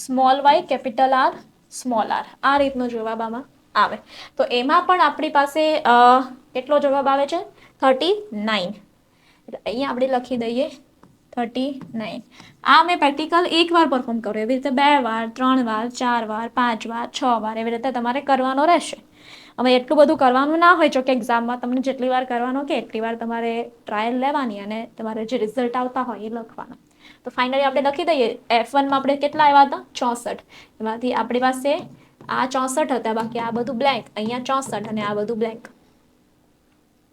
small y capital R small r, આ રીતનો જવાબ આમાં આવે. તો એમાં પણ આપણી પાસે કેટલો જવાબ આવે છે? 39. એટલે અહીંયા આપણે લખી દઈએ 39. આ મેં પ્રેક્ટિકલ એકવાર પરફોર્મ કર્યું, એવી રીતે 2 વાર 3 વાર 4 વાર 5 વાર 6 વાર એવી રીતે તમારે કરવાનો રહેશે. હવે એટલું બધું કરવાનું ના હોય, જોકે એક્ઝામમાં તમને જેટલી વાર કરવાનો કે એટલી વાર તમારે ટ્રાયલ લેવાની અને તમારે જે રિઝલ્ટ આવતા હોય એ લખવાના. તો ફાઇનલી આપણે લખી દઈએ F1 માં આપણે કેટલા આવ્યા હતા? 64. એમાંથી આપણી પાસે આ 64 હતા, બાકી આ બધું બ્લેન્ક, અહીંયા 64 અને આ બધું બ્લેન્ક,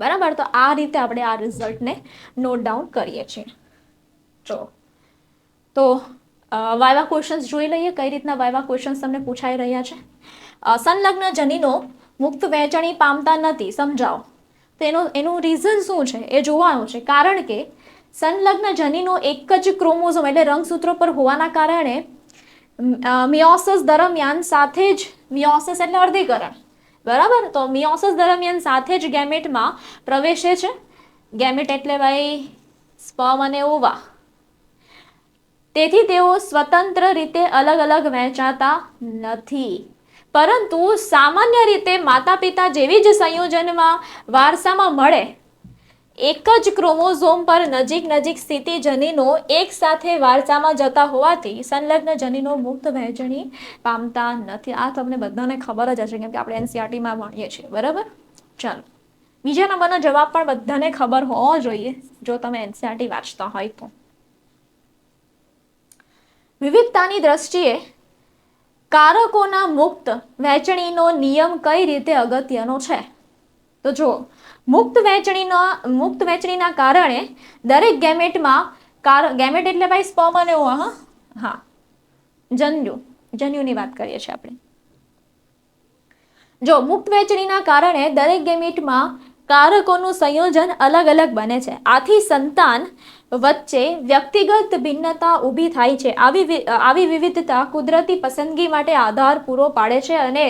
બરાબર. તો આ રીતે આપણે આ રિઝલ્ટને નોટ ડાઉન કરીએ છીએ. જો તો વાયવા ક્વેશ્ચન્સ જોઈ લઈએ કઈ રીતના વાયવા ક્વેશ્ચન્સ તમને પૂછાઈ રહ્યા છે. સંલગ્ન જનીનો મુક્ત વહેંચણી પામતા નથી? સમજાવો. તો એનું રીઝન શું છે એ જોવાનું છે. કારણ કે સંલગ્ન જનીનો એક જ ક્રોમોઝોમ એટલે રંગસૂત્રો પર હોવાના કારણે મિયોસિસ દરમિયાન સાથે જ, મિયોસિસ એટલે અર્ધીકરણ, બરાબર, તો મિયોસિસ દરમિયાન સાથે જ ગેમેટમાં પ્રવેશે છે. ગેમેટ એટલે ભાઈ સ્પર્મ અને ઓવા. તેથી તેઓ સ્વતંત્ર રીતે અલગ અલગ વહેંચાતા નથી, પરંતુ સામાન્ય રીતે માતા પિતા જેવી જ સંયોજનમાં વારસામાં મળે એક જ ક્રોમોઝોમ પર નજીક નજીક સ્થિતિ જનીનો એક સાથે વારસામાં જતા હોવાથી સંલગ્ન જનીનો મુક્ત વહેંચણી પામતા નથી. આ તમને બધાને ખબર જ હશે, કેમ કે આપણે એનસીઆરટીમાં ભણીએ છીએ, બરાબર. ચાલો, બીજા નંબરનો જવાબ પણ બધાને ખબર હોવો જોઈએ જો તમે એનસીઆરટી વાંચતા હોય તો. વિવિધતાની દ્રષ્ટિએ કારકોના મુક્ત વહેંચણીનો નિયમ કઈ રીતે અગત્યનો છે? તો જો મુક્ત વહેંચણીના કારણે દરેક ગેમેટમાં, ગેમેટ એટલે ભાઈ સ્પર્મ અને ઓવા, હા, જન્યુની વાત કરીએ છીએ આપણે. જો મુક્ત વહેંચણીના કારણે દરેક ગેમેટમાં કારકોનું સંયોજન અલગ અલગ બને છે. આથી સંતાન વચ્ચે વ્યક્તિગત ભિન્નતા ઊભી થાય છે. આવી વિવિધતા કુદરતી પસંદગી માટે આધાર પૂરો પાડે છે અને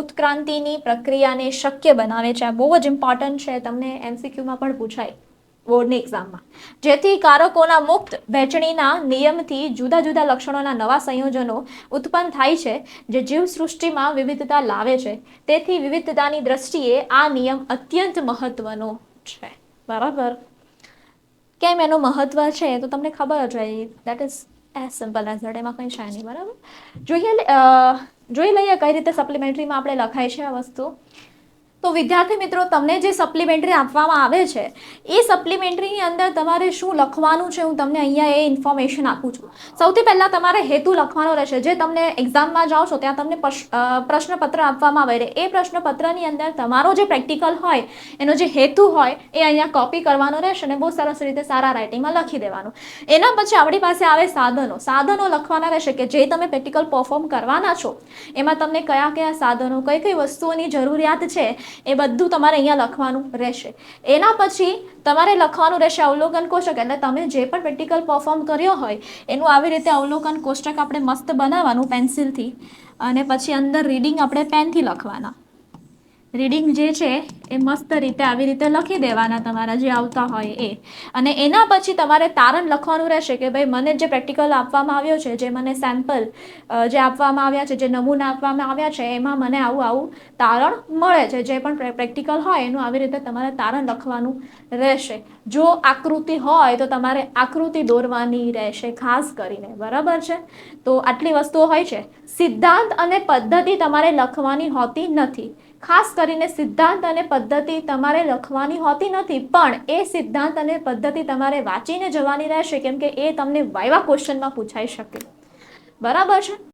ઉત્ક્રાંતિની પ્રક્રિયાને શક્ય બનાવે છે. આ બહુ જ ઇમ્પોર્ટન્ટ છે, તમને એમસીક્યુમાં પણ પૂછાય બોર્ડની એક્ઝામમાં. જેથી કારકોના મુક્ત વહેંચણીના નિયમથી જુદા જુદા લક્ષણોના નવા સંયોજનો ઉત્પન્ન થાય છે, જે જીવસૃષ્ટિમાં વિવિધતા લાવે છે. તેથી વિવિધતાની દ્રષ્ટિએ આ નિયમ અત્યંત મહત્વનો છે, બરાબર. કેમ એનું મહત્વ છે તો તમને ખબર જ હોય. That is as simple as that. એમાં કંઈ છે નહીં, બરાબર. જોઈ લઈએ કઈ રીતે સપ્લિમેન્ટરીમાં આપણે લખાય છે આ વસ્તુ. તો વિદ્યાર્થી મિત્રો, તમને જે સપ્લિમેન્ટરી આપવામાં આવે છે એ સપ્લિમેન્ટરીની અંદર તમારે શું લખવાનું છે હું તમને અહીંયા એ ઇન્ફોર્મેશન આપું છું. સૌથી પહેલાં તમારે હેતુ લખવાનો રહેશે. જે તમને એક્ઝામમાં જાઓ છો ત્યાં તમને પ્રશ્નપત્ર આપવામાં આવે, એ પ્રશ્નપત્રની અંદર તમારો જે પ્રેક્ટિકલ હોય એનો જે હેતુ હોય એ અહીંયા કોપી કરવાનો રહેશે અને બહુ સરસ રીતે સારા રાઇટિંગમાં લખી દેવાનું. એના પછી આપણી પાસે આવે સાધનો લખવાના રહેશે કે જે તમે પ્રેક્ટિકલ પરફોર્મ કરવાના છો એમાં તમને કયા કયા સાધનો, કઈ કઈ વસ્તુઓની જરૂરિયાત છે એ બધું તમારે અહીંયા લખવાનું રહેશે. એના પછી તમારે લખવાનું રહેશે અવલોકન કોષ્ટક. એટલે તમે જે પણ પ્રેક્ટિકલ પરફોર્મ કર્યો હોય એનું આવી રીતે અવલોકન કોષ્ટક આપણે મસ્ત બનાવવાનું પેન્સિલથી, અને પછી અંદર રીડિંગ આપણે પેનથી લખવાના. રીડિંગ જે છે એ મસ્ત રીતે આવી રીતે લખી દેવાના તમારા જે આવતા હોય એ. અને એના પછી તમારે તારણ લખવાનું રહેશે કે ભાઈ મને જે પ્રેક્ટિકલ આપવામાં આવ્યો છે, જે મને સેમ્પલ જે આપવામાં આવ્યા છે, જે નમૂના આપવામાં આવ્યા છે, એમાં મને આવું તારણ મળે છે. જે પણ પ્રેક્ટિકલ હોય એનું આવી રીતે તમારે તારણ લખવાનું રહેશે. જો આકૃતિ હોય તો તમારે આકૃતિ દોરવાની રહેશે ખાસ કરીને, બરાબર છે. તો આટલી વસ્તુઓ હોય છે. સિદ્ધાંત અને પદ્ધતિ તમારે લખવાની હોતી નથી. ખાસ કરીને સિદ્ધાંત અને પદ્ધતિ તમારે લખવાની હોતી નથી, પણ એ સિદ્ધાંત અને પદ્ધતિ તમારે વાંચીને જવાની રહેશે, કેમ કે એ તમને વાઇવા ક્વેશ્ચનમાં પૂછાઈ શકે, બરાબર છે.